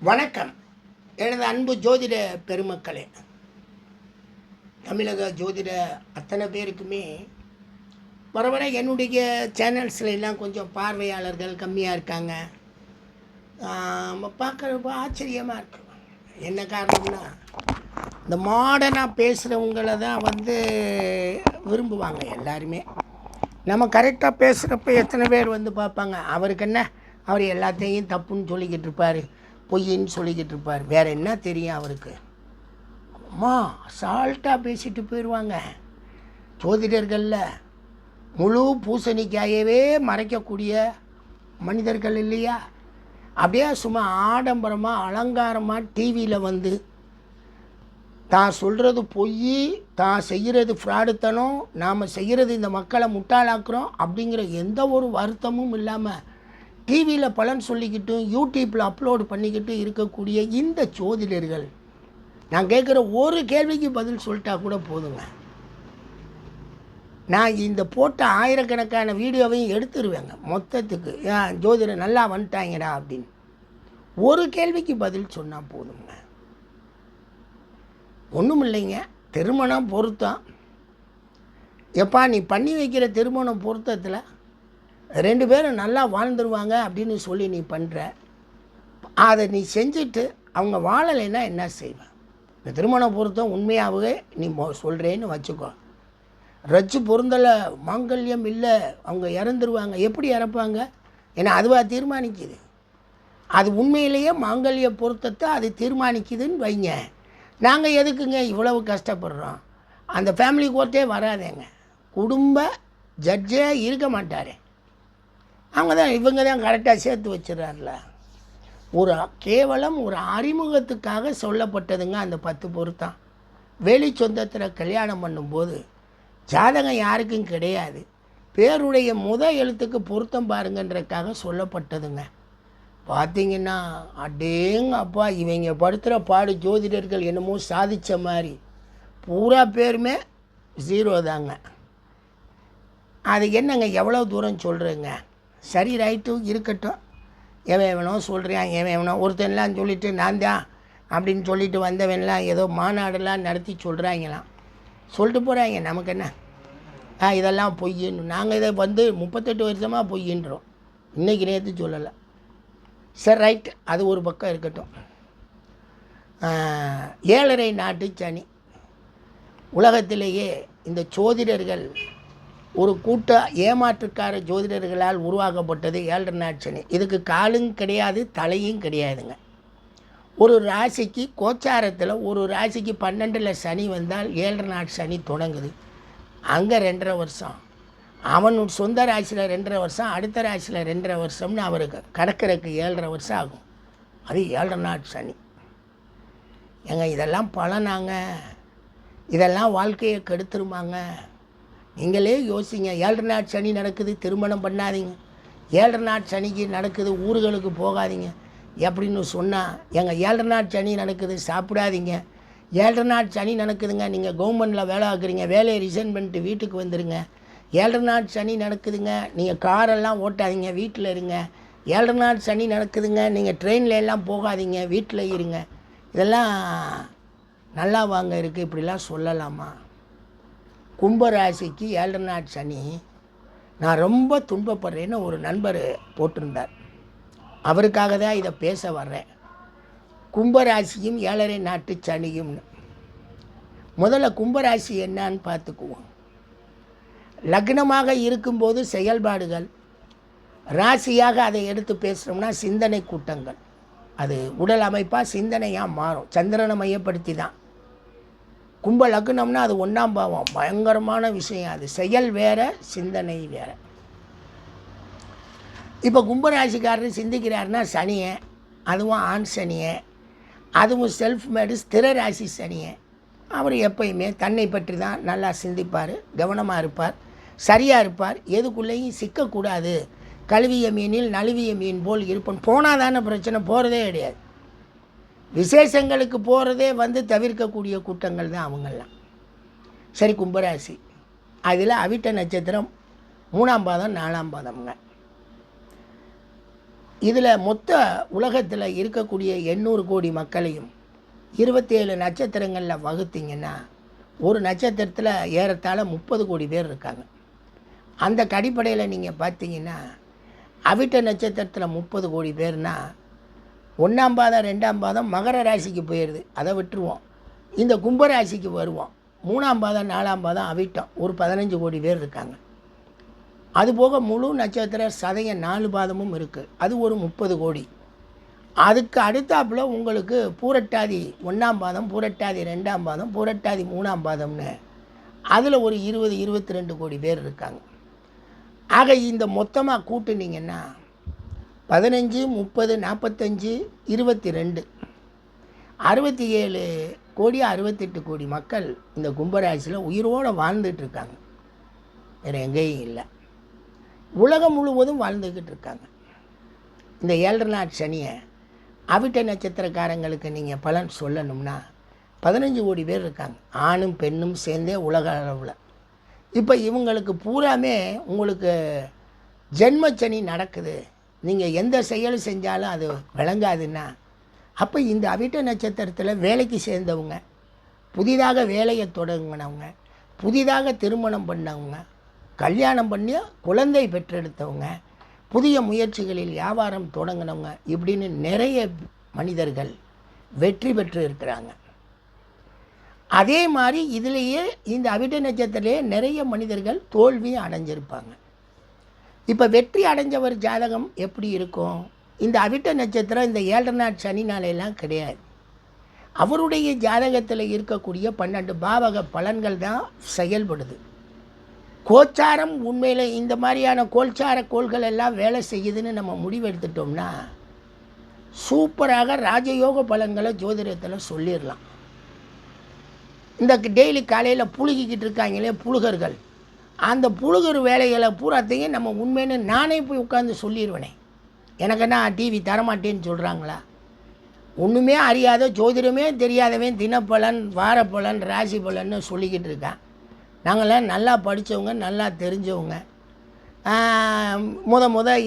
வணக்கம். எனது அன்பு ஜோதிட பெருமக்களே, தமிழக ஜோதிட அத்தனை பேருக்குமே வர வர என்னுடைய சேனல்ஸ்லாம் கொஞ்சம் பார்வையாளர்கள் கம்மியாக இருக்காங்க. பார்க்குறப்ப ஆச்சரியமாக இருக்கு. என்ன காரணம்னா, இந்த மாடர்னாக பேசுகிறவங்கள தான் விரும்புவாங்க எல்லாருமே. நம்ம கரெக்டாக பேசுகிறப்ப எத்தனை பேர் பார்ப்பாங்க. அவருக்கு என்ன, அவர் எல்லாத்தையும் தப்புன்னு சொல்லிக்கிட்டு இருப்பார், பொய்ன்னு சொல்லிக்கிட்டு இருப்பார். வேறு என்ன தெரியும் அவருக்கு? அம்மா சால்ட்டாக பேசிட்டு போயிடுவாங்க. ஜோதிடர்களில் முழு பூசணிக்காயவே மறைக்கக்கூடிய மனிதர்கள் இல்லையா? அப்படியே சும்மா ஆடம்பரமாக அலங்காரமாக டிவியில் தான் சொல்கிறது பொய், தான் செய்கிறது ஃப்ராடுத்தனம், நாம் செய்கிறது இந்த மக்களை முட்டாளாக்குறோம் அப்படிங்கிற எந்த ஒரு வருத்தமும் இல்லாமல் டிவியில் பலன் சொல்லிக்கிட்டும் யூடியூப்பில் அப்லோடு பண்ணிக்கிட்டு இருக்கக்கூடிய இந்த ஜோதிடர்கள், நான் கேட்குற ஒரு கேள்விக்கு பதில் சொல்லிட்டா கூட போதுங்க. நான் இந்த போட்ட ஆயிரக்கணக்கான வீடியோவையும் எடுத்துருவேங்க மொத்தத்துக்கு. ஏன் ஜோதிடர் நல்லா வந்துட்டாங்கடா அப்படின்னு ஒரு கேள்விக்கு பதில் சொன்னால் போதுங்க. ஒன்றும் இல்லைங்க. திருமணம் பொருத்தம், எப்பா நீ பண்ணி வைக்கிற திருமணம் பொருத்தத்தில் 2 பேரும் நல்லா வாழ்ந்துருவாங்க அப்படின்னு சொல்லி நீ பண்ணுற, அதை நீ செஞ்சுட்டு அவங்க வாழலைன்னா என்ன செய்வேன்? இந்த திருமண பொருத்தம் உண்மையாகவே நீ சொல்கிறேன்னு வச்சுக்கோ, ரச்சு பொருந்தலை, மாங்கல்யம் இல்லை, அவங்க இறந்துருவாங்க. எப்படி இறப்பாங்க? ஏன்னா அதுவாக தீர்மானிக்குது. அது உண்மையிலேயே மாங்கல்ய பொருத்தத்தை அது தீர்மானிக்குதுன்னு வைங்க. நாங்கள் எதுக்குங்க இவ்வளவு கஷ்டப்படுறோம்? அந்த ஃபேமிலி கோர்ட்டே வராதேங்க, குடும்ப ஜட்ஜே இருக்க மாட்டார். இவங்க தான் கரெக்டாக சேர்த்து வச்சிடறாருல. கேவலம் ஒரு அறிமுகத்துக்காக சொல்லப்பட்டதுங்க அந்த 10 பொருத்தம். வெளி சொந்தத்தில் கல்யாணம் பண்ணும்போது ஜாதகம் யாருக்கும் கிடையாது, பேருடைய எழுத்துக்கு பொருத்தம் பாருங்கன்றதுக்காக சொல்லப்பட்டதுங்க. பார்த்திங்கன்னா அடேங்க அப்பா, இவங்க படுத்துகிற பாடு ஜோதிடர்கள் என்னமோ சாதித்த மாதிரி பூரா பேருமே 0 தாங்க. அது என்னங்க, எவ்வளோ தூரம் சொல்கிறேங்க? சரி, ரைட்டு, இருக்கட்டும். எவன் எவனோ சொல்கிறான், எவன் எவனோ ஒருத்தன்லாம் சொல்லிவிட்டு நான் தான் அப்படின்னு சொல்லிட்டு வந்தவன்லாம் ஏதோ மாநாடெல்லாம் நடத்தி சொல்கிறாங்களாம், சொல்லிட்டு போகிறாங்க. நமக்கு என்ன, இதெல்லாம் பொய்ன்னு. நாங்கள் இதை 38 வருஷமாக பொய்ன்றோம், இன்றைக்கி நேற்று சொல்லலை. சரி, ரைட்டு, அது ஒரு பக்கம் இருக்கட்டும். 7.5 நாட்டு சனி. உலகத்திலேயே இந்த ஜோதிடர்கள் ஒரு கூட்ட ஏமாற்றுக்கார ஜோதிடர்களால் உருவாக்கப்பட்டது 7.5 நாட்டு சனி. இதுக்கு காலும் கிடையாது, தலையும் கிடையாதுங்க. ஒரு ராசிக்கு கோச்சாரத்தில் ஒரு ராசிக்கு 12ல் சனி வந்தால் 7.5 நாட்டு சனி தொடங்குது. அங்கே 2.5 வருஷம், அவன் சொந்த ராசியில் 2.5 வருஷம், அடுத்த ராசியில் 2.5 வருஷம்னு அவருக்கு கடக்கிறதுக்கு 7.5 வருஷம் ஆகும். அது 7.5 நாட்டு சனி. ஏங்க இதெல்லாம் பலனாங்க? இதெல்லாம் வாழ்க்கையை கெடுத்துருமாங்க? நீங்களே யோசிங்க. 7.5 நாட்டு சனி நடக்குது, திருமணம் பண்ணாதீங்க. 7.5 நாட்டு சனிக்கு நடக்குது, ஊர்களுக்கு போகாதீங்க எப்படின்னு சொன்னால், எங்கள் 7.5 நாட்டு சனி நடக்குது, சாப்பிடாதீங்க. 7.5 நாட்டு சனி நடக்குதுங்க, நீங்கள் கவர்மெண்ட்டில் வேலை ஆக்குறீங்க, வேலையை ரிசைன் பண்ணிட்டு வீட்டுக்கு வந்துடுங்க. 7.5 நாட்டு சனி நடக்குதுங்க, நீங்கள் காரெல்லாம் ஓட்டாதீங்க, வீட்டில் இருங்க. 7.5 நாட்டு சனி நடக்குதுங்க, நீங்கள் ட்ரெயினில் எல்லாம் போகாதீங்க, வீட்டில் இருங்க. இதெல்லாம் நல்லா வாங்க இருக்குது, இப்படிலாம் சொல்லலாமா? கும்பராசிக்கு 7.5 நாட்டு சனி, நான் ரொம்ப துன்பப்படுறேன்னு ஒரு நண்பர் போட்டிருந்தார். அவருக்காக தான் இதை பேச வர்றேன். கும்பராசியும் 7.5 நாட்டு சனியும்னு. முதல்ல கும்பராசி என்னான்னு பார்த்துக்குவோம். லக்னமாக இருக்கும்போது செயல்பாடுகள், ராசியாக அதை எடுத்து பேசுகிறோம்னா சிந்தனை கூட்டங்கள். அது உடல் அமைப்பாக சிந்தனையாக மாறும், சந்திரனை மையப்படுத்தி தான். கும்ப லக்னம்னா அது 1ஆம் பாவம், பயங்கரமான விஷயம். அது செயல் வேறு, சிந்தனை வேறு. இப்போ கும்பராசிக்காரர் சிந்திக்கிறாருன்னா சனியை, அதுவும் ஆண் சனியை, அதுவும் செல்ஃப் மேடு ஸ்திர ராசி சனியை. அவர் எப்பயுமே தன்னை பற்றி தான் நல்லா சிந்திப்பார், கவனமாக இருப்பார், சரியாக இருப்பார், எதுக்குள்ளேயும் சிக்கக்கூடாது. கழுவிய மீனில் நழுவிய மீன் போல் இருப்போம். போனால் தானே பிரச்சனை, போகிறதே கிடையாது. விசேஷங்களுக்கு போகிறதே தவிர்க்கக்கூடிய கூட்டங்கள் தான் அவங்கெல்லாம். சரி, கும்பராசி, அதில் அவிட்ட நட்சத்திரம் 3ஆம் பாதம் 4ஆம் பாதம்ங்க. இதில் மொத்த உலகத்தில் இருக்கக்கூடிய 800 கோடி மக்களையும் 27 நட்சத்திரங்களில் வகுத்தீங்கன்னா ஒரு நட்சத்திரத்தில் ஏறத்தாழ 30 கோடி பேர் இருக்காங்க. அந்த அடிப்படையில் நீங்கள் பார்த்தீங்கன்னா அவிட்ட நட்சத்திரத்தில் 30 கோடி பேர்னால் 1ஆம் பாதம் 2ஆம் பாதம் மகர ராசிக்கு போயிடுது, அதை விட்டுருவோம். இந்த கும்பராசிக்கு வருவோம். 3ஆம் பாதம் 4ஆம் பாதம் அவிட்டம் ஒரு 15 கோடி பேர் இருக்காங்க. அதுபோக முழு நட்சத்திர சதயம் 4 பாதமும் இருக்குது, அது ஒரு 30 கோடி. அதுக்கு அடுத்தாப்புல உங்களுக்கு பூரட்டாதி 1ஆம் பாதம், பூரட்டாதி 2ஆம் பாதம், பூரட்டாதி 3ஆம் பாதம்னு அதில் ஒரு 20-22 கோடி பேர் இருக்காங்க. ஆக இந்த மொத்தமாக கூட்டுனீங்கன்னா 15, 30, 45, 22 67 கோடி 68 கோடி மக்கள் இந்த கும்பராசியில் உயிரோடு வாழ்ந்துட்டுருக்காங்க. வேறு எங்கேயும் இல்லை, உலகம் முழுவதும் வாழ்ந்துக்கிட்டு இருக்காங்க. இந்த 7 நாட் சனியை அவிட்ட நட்சத்திரக்காரங்களுக்கு நீங்கள் பலன் சொல்லணும்னா 15 கோடி பேர் இருக்காங்க, ஆணும் பெண்ணும் சேர்ந்தே உலக அளவில். இப்போ இவங்களுக்கு பூராமே உங்களுக்கு ஜென்மச்சனி நடக்குது, நீங்கள் எந்த செயல் செஞ்சாலும் அது விளங்காதுன்னா அப்போ இந்த அவிட்ட நட்சத்திரத்தில் வேலைக்கு சேர்ந்தவங்க, புதிதாக வேலையை தொடங்கினவங்க, புதிதாக திருமணம் பண்ணவங்க, கல்யாணம் பண்ணி குழந்தை பெற்றெடுத்தவங்க, புதிய முயற்சிகளில் வியாபாரம் தொடங்கினவங்க, இப்படின்னு நிறைய மனிதர்கள் வெற்றி பெற்று இருக்கிறாங்க. அதே மாதிரி இதிலேயே இந்த அவிட்ட நட்சத்திரத்திலே நிறைய மனிதர்கள் தோல்வியும் அடைஞ்சிருப்பாங்க. இப்போ வெற்றி அடைஞ்சவர் ஜாதகம் எப்படி இருக்கும்? இந்த அவிட்ட நட்சத்திரம் இந்த 7 நாட் சனி நாளையெல்லாம் கிடையாது. அவருடைய ஜாதகத்தில் இருக்கக்கூடிய 12 பாவக பலன்கள் தான் செயல்படுது. கோச்சாரம் உண்மையில் இந்த மாதிரியான கோல்சார கோள்கள் எல்லாம் வேலை செய்யுதுன்னு நம்ம முடிவெடுத்துட்டோம்னா சூப்பராக ராஜயோக பலன்களை ஜோதிடத்தில் சொல்லிடலாம். இந்த டெய்லி காலையில் புழுகிக்கிட்டு இருக்காங்களே புழுகர்கள், அந்த புழுகர் வேலைகளை பூராத்தையும் நம்ம உண்மைன்னு நானே போய் உட்காந்து சொல்லிடுவேனே. எனக்குன்னா டிவி தரமாட்டேன்னு சொல்கிறாங்களா? ஒன்றுமே அறியாத ஜோதிடமே தெரியாதவன் தினப்பலன் வாரப்பலன் ராசி பலன்னு சொல்லிக்கிட்டு இருக்கான். நாங்களாம் நல்லா படித்தவங்க, நல்லா தெரிஞ்சவங்க.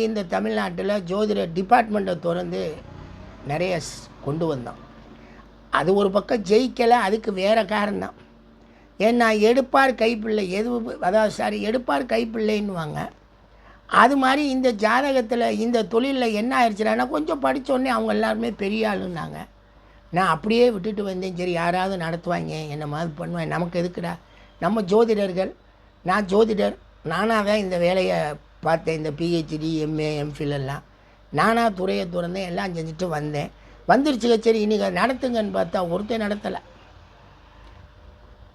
இந்த தமிழ்நாட்டில் ஜோதிட டிபார்ட்மெண்ட்டை திறந்து நிறைய கொண்டு வந்தோம். அது ஒரு பக்கம் ஜெயிக்கலை, அதுக்கு வேறு காரணம். ஏன்னா எடுப்பார் கைப்பிள்ளை எடுப்பார் கைப்பிள்ளைன்னுவாங்க. அது மாதிரி இந்த ஜாதகத்தில் இந்த தொழிலில் என்ன ஆயிடுச்சுன்னா கொஞ்சம் படித்தோடனே அவங்க எல்லாருமே பெரிய ஆளுன்னாங்க. நான் அப்படியே விட்டுட்டு வந்தேன். சரி யாராவது நடத்துவாங்க, என்ன மாதிரி பண்ணுவேன், நமக்கு எதுக்குடா, நம்ம ஜோதிடர்கள், நான் ஜோதிடர், நானாக தான் இந்த வேலையை பார்த்தேன். இந்த பிஹெச்டி எம்ஏ எம்ஃபில் எல்லாம் நானாக துறையை திறந்தேன், எல்லாம் செஞ்சுட்டு வந்தேன். வந்துருச்சுங்க, சரி இன்றைக்கி நடத்துங்கன்னு பார்த்தா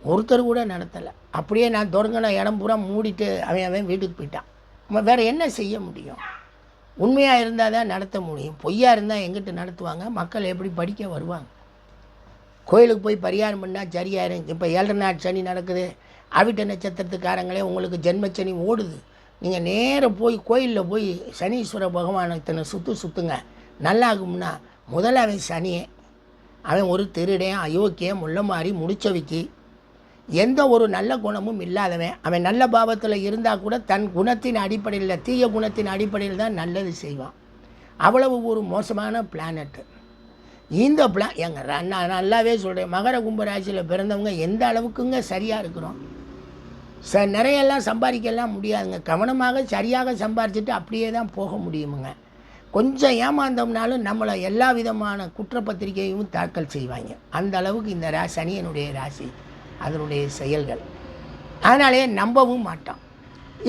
ஒருத்தர் கூட நடத்தலை. அப்படியே நான் தொடங்கின இடம் பூரா மூடிட்டு அவன் வீட்டுக்கு போயிட்டான். வேறு என்ன செய்ய முடியும்? உண்மையாக இருந்தால் தான் நடத்த முடியும், பொய்யாக இருந்தால் எங்கிட்ட நடத்துவாங்க? மக்கள் எப்படி படிக்க வருவாங்க? கோயிலுக்கு போய் பரிகாரம் பண்ணால் சரியாயிரும். இப்போ 7 நாட் சனி நடக்குது, அவிட்ட நட்சத்திரத்துக்காரங்களே உங்களுக்கு ஜென்மச்சனி ஓடுது. நீங்கள் நேராக போய் கோயிலில் போய் சனீஸ்வர பகவானை இத்தனை சுற்றுங்க, நல்லாகும்னா முதல்ல அவன் சனியே, அவன் ஒரு திருடன், அயோக்கியம், முள்ள மாதிரி முடிச்சவைக்கு எந்த ஒரு நல்ல குணமும் இல்லாதவன். அவன் நல்ல பாவத்தில் இருந்தால் கூட தன் குணத்தின் அடிப்படையில், தீய குணத்தின் அடிப்படையில் தான் நல்லது செய்வான். அவ்வளவு ஒரு மோசமான பிளானட்டு இந்த நான் நல்லாவே சொல்கிறேன். மகர கும்பராசியில் பிறந்தவங்க எந்த அளவுக்குங்க சரியாக இருக்கிறோம்? நிறையெல்லாம் சம்பாதிக்கலாம் முடியாதுங்க. கவனமாக சரியாக சம்பாரிச்சுட்டு அப்படியே தான் போக முடியுமுங்க. கொஞ்சம் ஏமாந்தோம்னாலும் நம்மளை எல்லா விதமான குற்றப்பத்திரிகையும் தாக்கல் செய்வாங்க. அந்த அளவுக்கு இந்த சனியனுடைய ராசி, அதனுடைய செயல்கள். அதனாலே நம்பவும் மாட்டான்.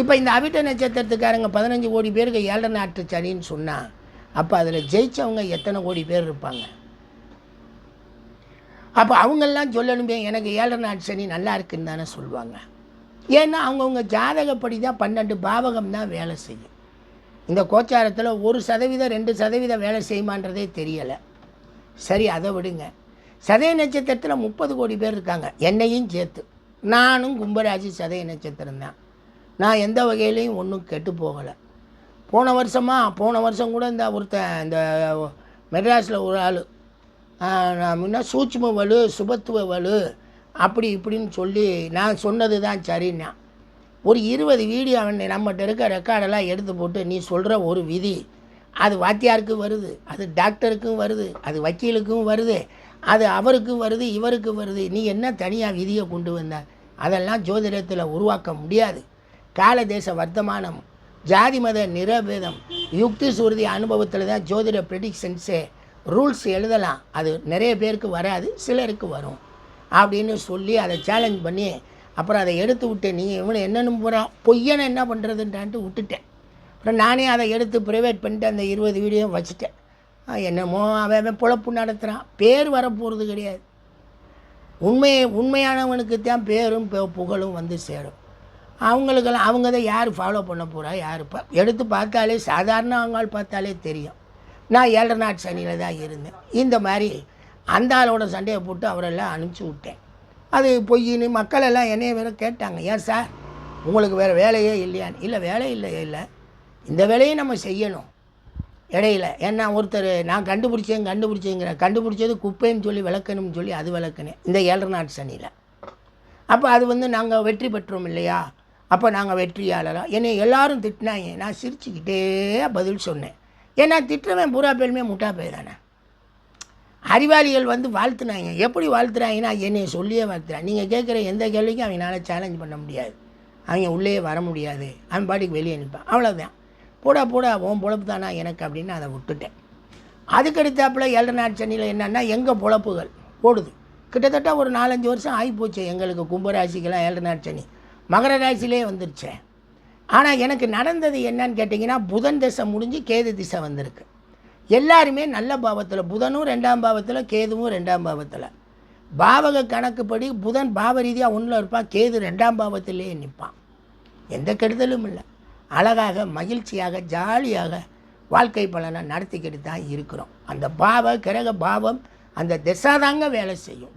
இப்போ இந்த அவிட்ட நட்சத்திரத்துக்காரங்க 15 கோடி பேருக்கு 7 நாட்டு சனின்னு சொன்னால் அப்போ அதில் ஜெயித்தவங்க எத்தனை கோடி பேர் இருப்பாங்க? அப்போ அவங்கெல்லாம் சொல்லணுமே எனக்கு 7 நாட்டு சனி நல்லா இருக்குன்னு தானே சொல்லுவாங்க. ஏன்னா அவங்கவுங்க ஜாதகப்படி தான் 12 பாவகம் தான் வேலை செய்யும். இந்த கோச்சாரத்தில் 1% 2% வேலை செய்யுமான்றதே தெரியலை. சரி, அதை விடுங்க. சதய நட்சத்திரத்தில் 30 கோடி பேர் இருக்காங்க, என்னையும் சேர்த்து. நானும் கும்பராசி சதய நட்சத்திரம் தான். நான் எந்த வகையிலையும் ஒன்றும் கெட்டு போகலை. போன வருஷம் கூட இந்த மெட்ராஸில் ஒரு ஆள் முன்ன சூட்சும வலு சுபத்துவ வலு அப்படி இப்படின்னு சொல்லி நான் சொன்னது தான் சரின்னா ஒரு 20 வீடியோ அவன் நம்மகிட்ட இருக்க ரெக்கார்டெல்லாம் எடுத்து போட்டு நீ சொல்கிற ஒரு விதி அது வாத்தியாருக்கும் வருது, அது டாக்டருக்கும் வருது, அது வக்கீலுக்கும் வருது, அது அவருக்கும் வருது, இவருக்கு வருது. நீ என்ன தனியாக விதியை கொண்டு வந்த? அதெல்லாம் ஜோதிடத்தில் உருவாக்க முடியாது. காலதேச வர்த்தமானம், ஜாதி மத நிரபேதம், யுக்தி சுருதி அனுபவத்தில் தான் ஜோதிட ப்ரெடிக்ஷன்ஸே. ரூல்ஸ் எழுதலாம், அது நிறைய பேருக்கு வராது, சிலருக்கு வரும் அப்படின்னு சொல்லி அதை சேலஞ்ச் பண்ணி அப்புறம் அதை எடுத்து விட்டேன். நீங்கள் இவனை என்னென்னு போகிறான் பொய்யனை என்ன பண்ணுறதுன்ட்டான்ட்டு விட்டுட்டேன். அப்புறம் நானே அதை எடுத்து ப்ரைவேட் பண்ணிட்டு அந்த 20 வீடியோ வச்சுட்டேன். என்னமோ அவன் பொழப்பு நடத்துகிறான், பேர் வரப்போகிறது கிடையாது. உண்மையானவனுக்கு தான் பேரும் புகழும் வந்து சேரும். அவங்களுக்கெல்லாம் அவங்க தான் யார் ஃபாலோ பண்ண போகிறா, யார் எடுத்து பார்த்தாலே சாதாரண அவங்களால் பார்த்தாலே தெரியும். நான் 7 நாட் சனியில் தான் இருந்தேன். இந்த மாதிரி அந்த ஆளோட சண்டையை போட்டு அவரெல்லாம் அனுப்பிச்சி விட்டேன். அது பொய்ன்னு மக்களெல்லாம் என்னைய வேறு கேட்டாங்க, ஏன் சார் உங்களுக்கு வேறு வேலையே இல்லையான்னு. இல்லை வேலை இல்லை, இந்த வேலையை நம்ம செய்யணும் இடையில. ஏன்னா ஒருத்தர் நான் கண்டுபிடிச்சது குப்பைன்னு சொல்லி விளக்கணும்னு சொல்லி அது விளக்குனேன் இந்த 7 நாட் சனியில். அப்போ அது வந்து நாங்கள் வெற்றி பெற்றோம் இல்லையா, அப்போ நாங்கள் வெற்றியாளராக என்னை எல்லோரும் திட்டினாங்க. நான் சிரிச்சுக்கிட்டே பதில் சொன்னேன். ஏன்னா திட்டுறவன் பூரா பேருமே முட்டா பேர் தானே. அறிவாளிகள் வந்து வாழ்த்துனாங்க. எப்படி வாழ்த்துறாங்கன்னா என்னை சொல்லியே வாழ்த்துறான். நீங்கள் கேட்குற எந்த கேள்விக்கும் அவங்களால சேலஞ்ச் பண்ண முடியாது, அவங்க உள்ளே வர முடியாது, அவன் பாட்டுக்கு வெளியே நிற்பான். அவ்வளோதான், போடா உன் பொழப்பு தானா எனக்கு அப்படின்னு அதை விட்டுட்டேன். அதுக்கடுத்தாப்புல 7 நாட் சனியில் என்னென்னா எங்கள் பொழப்புகள் ஓடுது. கிட்டத்தட்ட ஒரு 4-5 வருஷம் ஆகிப்போச்சு எங்களுக்கு. கும்பராசிக்கெல்லாம் 7 நாட் சனி மகர ராசிலே வந்துருச்சு. ஆனால் எனக்கு நடந்தது என்னன்னு கேட்டிங்கன்னா, புதன் திசை முடிஞ்சு கேது திசை வந்திருக்கு. எல்லாருமே நல்ல பாவத்தில், புதனும் 2ஆம் பாவத்தில், கேதுவும் 2ஆம் பாவத்தில். பாவக கணக்குப்படி புதன் பாவ ரீதியாக 1ல் இருப்பான், கேது 2ஆம் பாவத்திலேயே நிற்பான். எந்த கெடுதலும் இல்லை. அழகாக மகிழ்ச்சியாக ஜாலியாக வாழ்க்கை பலனை நடத்திக்கிட்டு தான் இருக்கிறோம். அந்த கிரக பாவம் அந்த திசாதாங்க வேலை செய்யும்.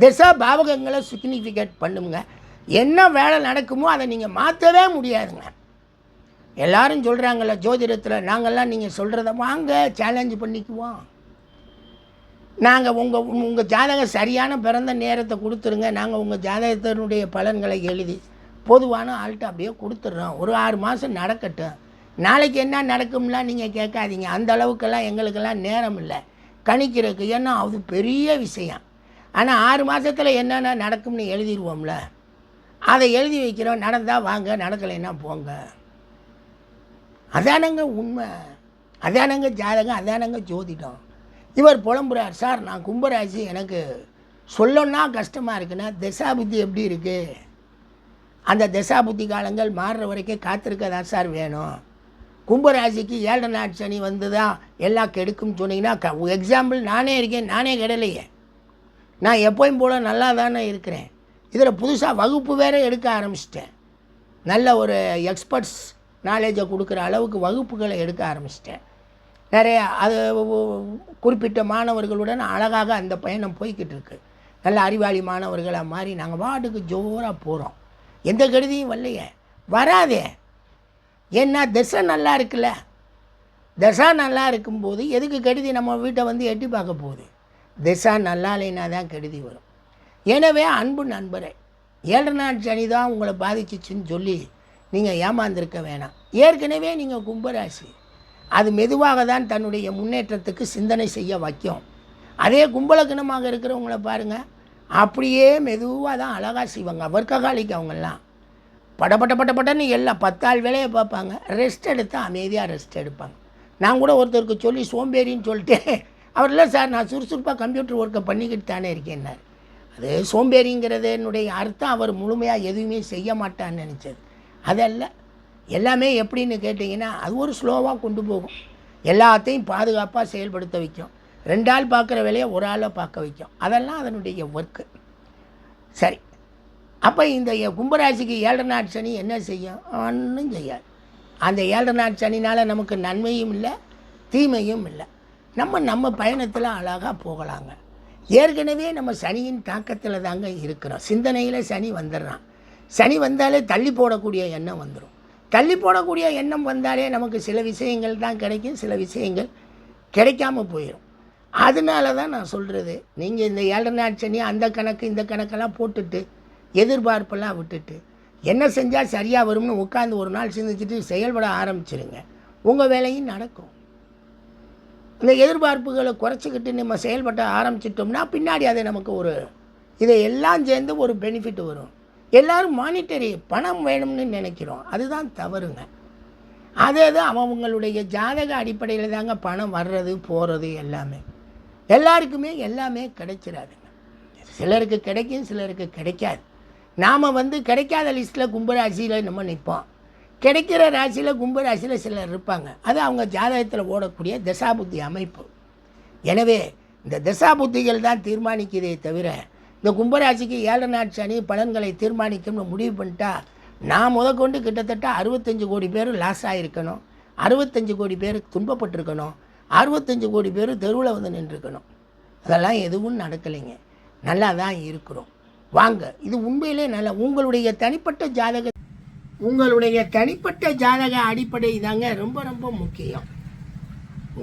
திசா பாவகங்களை சிக்னிஃபிகேட் பண்ணுங்க. என்ன வேலை நடக்குமோ அதை நீங்கள் மாற்றவே முடியாதுங்க. எல்லாரும் சொல்கிறாங்கல்ல ஜோதிடத்தில், நாங்கள்லாம் நீங்கள் சொல்கிறத வாங்க சேலஞ்ச் பண்ணிக்குவோம். நாங்கள் உங்கள் ஜாதகம் சரியான பிறந்த நேரத்தை கொடுத்துருங்க, நாங்கள் உங்கள் ஜாதகத்தினுடைய பலன்களை எழுதி பொதுவான ஆள்கிட்ட அப்படியே கொடுத்துட்றோம். ஒரு 6 மாதம் நடக்கட்டும், நாளைக்கு என்ன நடக்கும்லாம் நீங்கள் கேட்காதீங்க. அந்த அளவுக்கெல்லாம் எங்களுக்கெல்லாம் நேரம் இல்லை கணிக்கிறதுக்கு. ஏன்னா அது பெரிய விஷயம். ஆனால் 6 மாதத்தில் என்னென்ன நடக்கும்னு எழுதிடுவோம்ல, அதை எழுதி வைக்கிறோம். நடந்தால் வாங்க, நடக்கலைன்னா போங்க. அதானங்க உண்மை, அதானங்க ஜாதகம், அதானங்க ஜோதிடம். இவர் புலம்புறார், சார் நான் கும்பராசி, எனக்கு சொல்லணுன்னா கஷ்டமாக இருக்குன்னா தசாபுத்தி எப்படி இருக்குது, அந்த தசாபுத்தி காலங்கள் மாறுற வரைக்கும் காத்திருக்க தான் சார் வேணும். கும்பராசிக்கு 7 நாட் சனி வந்து தான் எல்லாம் கெடுக்கும்னு சொன்னீங்கன்னா, எக்ஸாம்பிள் நானே இருக்கேன், நானே கெடலையே. நான் எப்போயும் போல் நல்லா தானே இருக்கிறேன். இதில் புதுசாக வகுப்பு வேறு எடுக்க ஆரம்பிச்சிட்டேன். நல்ல ஒரு எக்ஸ்பர்ட்ஸ் நாலேஜை கொடுக்குற அளவுக்கு வகுப்புகளை எடுக்க ஆரம்பிச்சிட்டேன். நிறைய அது குறிப்பிட்ட மாணவர்களுடன் அழகாக அந்த பயணம் போய்கிட்டு இருக்கு. நல்ல அறிவாளி மாணவர்களாக மாறி நாங்கள் பாட்டுக்கு ஜோராக போகிறோம். எந்த கெடுதியும் வரலையே, வராதே. ஏன்னா திசை நல்லா இருக்குல்ல, திசை நல்லா இருக்கும்போது எதுக்கு கெடுதி நம்ம வீட்டை வந்து எட்டி பார்க்க போகுது. திசை நல்லா இல்லைன்னா தான் கெடுதி வரும். எனவே அன்பு நண்பரே, 7 நாட் சனி தான் உங்களை பாதிச்சிச்சுன்னு சொல்லி நீங்கள் ஏமாந்திருக்க வேணாம். ஏற்கனவே நீங்கள் கும்பராசி, அது மெதுவாக தான் தன்னுடைய முன்னேற்றத்துக்கு சிந்தனை செய்ய வைக்கும். அதே கும்பலக்கணமாக இருக்கிறவங்கள பாருங்கள், அப்படியே மெதுவாக தான் அழகாக செய்வாங்க. வர்க்ககாலிக்கு அவங்கெல்லாம் பட்டன்னு எல்லாம் 10 ஆள் வேலையை பார்ப்பாங்க, ரெஸ்ட் எடுத்தால் அமைதியாக ரெஸ்ட் எடுப்பாங்க. நான் கூட ஒருத்தருக்கு சொல்லி சோம்பேறின்னு சொல்லிட்டு, அவர் இல்லை சார் நான் சுறுசுறுப்பாக கம்ப்யூட்டர் ஒர்க்கை பண்ணிக்கிட்டு தானே இருக்கேன்னார். அது சோம்பேறிங்கிறது என்னுடைய அர்த்தம் அவர் முழுமையாக எதுவுமே செய்ய மாட்டான்னு நினச்சது. அதல்ல, எல்லாமே எப்படின்னு கேட்டிங்கன்னா, அது ஒரு ஸ்லோவாக கொண்டு போகும், எல்லாத்தையும் பாதுகாப்பாக செயல்படுத்த வைக்கும். 2 ஆள் பார்க்குற வேலையை ஒரு ஆளை பார்க்க வைக்கும். அதெல்லாம் அதனுடைய ஒர்க்கு. சரி, அப்போ இந்த கும்பராசிக்கு 7 நாட் சனி என்ன செய்யும்? ஒன்றும் செய்யாது. அந்த 7 நாட் சனினால் நமக்கு நன்மையும் இல்லை, தீமையும் இல்லை. நம்ம பயணத்தில் அழகாக போகலாங்க. ஏற்கனவே நம்ம சனியின் தாக்கத்தில் தாங்க இருக்கிறோம். சிந்தனையில் சனி வந்துடுறான். சனி வந்தாலே தள்ளி போடக்கூடிய எண்ணம் வந்துடும். தள்ளி போடக்கூடிய எண்ணம் வந்தாலே நமக்கு சில விஷயங்கள் தான் கிடைக்கும், சில விஷயங்கள் கிடைக்காமல் போயிடும். அதனால தான் நான் சொல்கிறது, நீங்கள் இந்த 7 நாட் சனி அந்த கணக்கு இந்த கணக்கெல்லாம் போட்டுட்டு எதிர்பார்ப்பெல்லாம் விட்டுட்டு என்ன செஞ்சால் சரியாக வரும்னு உட்காந்து ஒரு நாள் சிந்திச்சுட்டு செயல்பட ஆரம்பிச்சிருங்க. உங்கள் வேலையும் நடக்கும். இந்த எதிர்பார்ப்புகளை குறைச்சிக்கிட்டு நம்ம செயல்பட ஆரம்பிச்சிட்டோம்னா பின்னாடி அது நமக்கு ஒரு இதை எல்லாம் சேர்ந்து ஒரு பெனிஃபிட் வரும். எல்லோரும் மானிட்டரி பணம் வேணும்னு நினைக்கிறோம், அதுதான் தவறுங்க. அதே தான் அவங்களுடைய ஜாதக அடிப்படையில் தாங்க பணம் வர்றது போகிறது எல்லாமே. எல்லாருக்குமே எல்லாமே கிடைச்சிடாதுங்க. சிலருக்கு கிடைக்கும், சிலருக்கு கிடைக்காது. நாம் கிடைக்காத லிஸ்ட்டில் கும்பராசியில் நம்ம நிற்போம். கிடைக்கிற ராசியில் கும்பராசியில் சிலர் இருப்பாங்க. அது அவங்க ஜாதகத்தில் ஓடக்கூடிய தசாபுத்தி அமைப்பு. எனவே இந்த தசாபுத்திகள் தான் தீர்மானிக்கிறதே தவிர இந்த கும்பராசிக்கு 7 நாட் சனி பலன்களை தீர்மானிக்கும்னு முடிவு பண்ணிட்டா நான் முதற்கொண்டு கிட்டத்தட்ட 65 கோடி பேர் லாஸ் ஆகிருக்கணும், 65 கோடி பேர் துன்பப்பட்டிருக்கணும், 65 கோடி பேர் தெருவில் நின்றுருக்கணும். அதெல்லாம் எதுவும் நடக்கலைங்க. நல்லா தான் இருக்கிறோம். வாங்க, இது உண்மையிலே நல்லா உங்களுடைய தனிப்பட்ட ஜாதக அடிப்படை தாங்க ரொம்ப ரொம்ப முக்கியம்.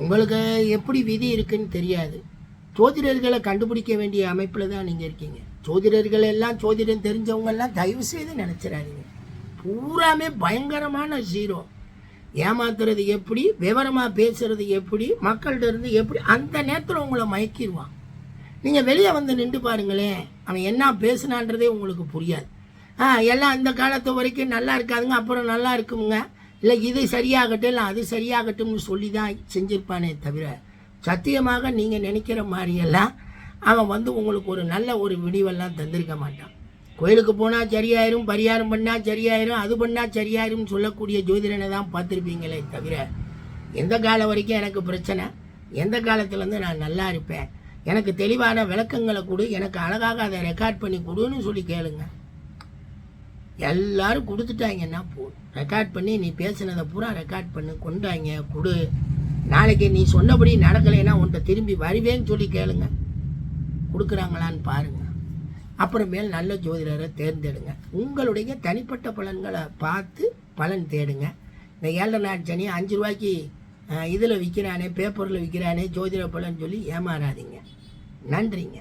உங்களுக்கு எப்படி விதி இருக்குன்னு தெரியாது. ஜோதிடர்களை கண்டுபிடிக்க வேண்டிய அமைப்பில் தான் நீங்கள் இருக்கீங்க. ஜோதிடர்கள் எல்லாம் ஜோதிடம் தெரிஞ்சவங்கெல்லாம் தயவு செய்து நினச்சிடாதீங்க. பூராமே பயங்கரமான ஜீரோ. ஏமாத்துறது எப்படி, விவரமாக பேசுகிறது எப்படி, மக்கள்கிட்ட இருந்து எப்படி, அந்த நேரத்தில் உங்களை மயக்கிடுவான். நீங்கள் வெளியே நின்று பாருங்களேன், அவன் என்ன பேசுனான்றதே உங்களுக்கு புரியாது. எல்லாம் இந்த காலத்து வரைக்கும் நல்லா இருக்காதுங்க, அப்புறம் நல்லா இருக்குங்க, இல்லை இது சரியாகட்டும் இல்லை அது சரியாகட்டும்னு சொல்லி தான் செஞ்சுருப்பானே தவிர சத்தியமாக நீங்கள் நினைக்கிற மாதிரியெல்லாம் அவன் உங்களுக்கு ஒரு நல்ல ஒரு விடிவெல்லாம் தந்திருக்க மாட்டான். கோயிலுக்கு போனால் சரியாயிரும், பரிகாரம் பண்ணால் சரியாயிரும், அது பண்ணால் சரியாயிரும் சொல்லக்கூடிய ஜோதிடனை தான் பார்த்துருப்பீங்களே தவிர எந்த காலம் வரைக்கும் எனக்கு பிரச்சனை, எந்த காலத்துலேருந்து நான் நல்லா இருப்பேன், எனக்கு தெளிவான விளக்கங்களை கொடு, எனக்கு அழகாக அதை ரெக்கார்ட் பண்ணி கொடுன்னு சொல்லி கேளுங்க. எல்லோரும் கொடுத்துட்டாங்கன்னா போதும். ரெக்கார்ட் பண்ணி நீ பேசுனதை பூரா ரெக்கார்ட் பண்ணி கொண்டாங்க கொடு. நாளைக்கு நீ சொன்னபடி நடக்கலைன்னா உன்கிட்ட திரும்பி வருவேன்னு சொல்லி கேளுங்க. கொடுக்குறாங்களான்னு பாருங்கள். அப்புறமேல் நல்ல ஜோதிடரை தேர்ந்தெடுங்க. உங்களுடைய தனிப்பட்ட பலன்களை பார்த்து பலன் தேடுங்க. இந்த 7 நாட் சனி 5 ரூபாய்க்கு இதில் விற்கிறானே, பேப்பரில் விற்கிறானே ஜோதிட பலன் சொல்லி ஏமாறாதீங்க. நன்றிங்க.